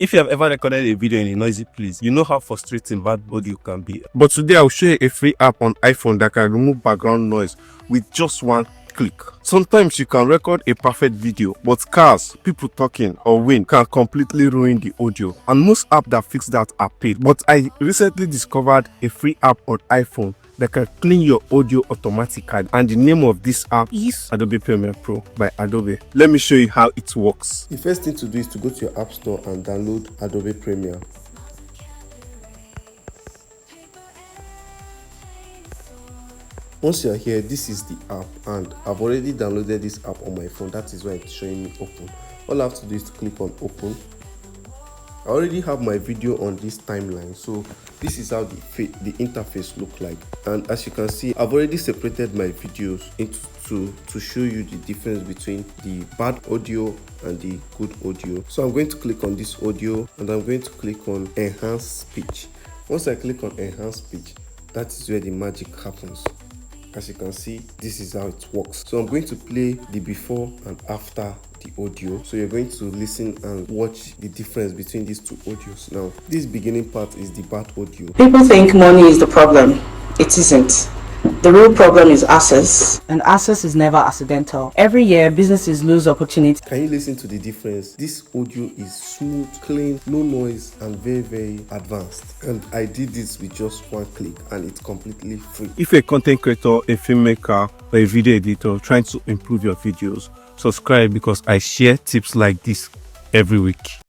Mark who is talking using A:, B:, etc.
A: If you have ever recorded a video in a noisy place, you know how frustrating bad audio can be.
B: But today I'll show you a free app on iPhone that can remove background noise with just one click. Sometimes you can record a perfect video, but cars, people talking, or wind can completely ruin the audio. And most apps that fix that are paid. But I recently discovered a free app on iPhone that can clean your audio automatically, and the name of this app is Adobe Premiere Pro by Adobe. Let me show you how it works.
C: The first thing to do is to go to your app store and download Adobe Premiere. Once you are here, this is the app, and I've already downloaded this app on my phone. That is why it's showing me open. All I have to do is to click on open. I already have my video on this timeline, so this is how the interface look like. And as you can see, I've already separated my videos into two to show you the difference between the bad audio and the good audio. So I'm going to click on this audio, and I'm going to click on enhance speech. Once I click on enhance speech, that is where the magic happens. As you can see, this is how it works. So I'm going to play the before and after the audio, so you're going to listen and watch the difference between these two audios. Now, this beginning part is the bad audio.
D: People think money is the problem. It isn't. The real problem is access, and access is never accidental. Every year, businesses lose opportunity.
C: Can you listen to the difference? This audio is smooth, clean, no noise, and very advanced. And I did this with just one click, and it's completely free.
A: If you're a content creator, a filmmaker, or a video editor trying to improve your videos, subscribe because I share tips like this every week.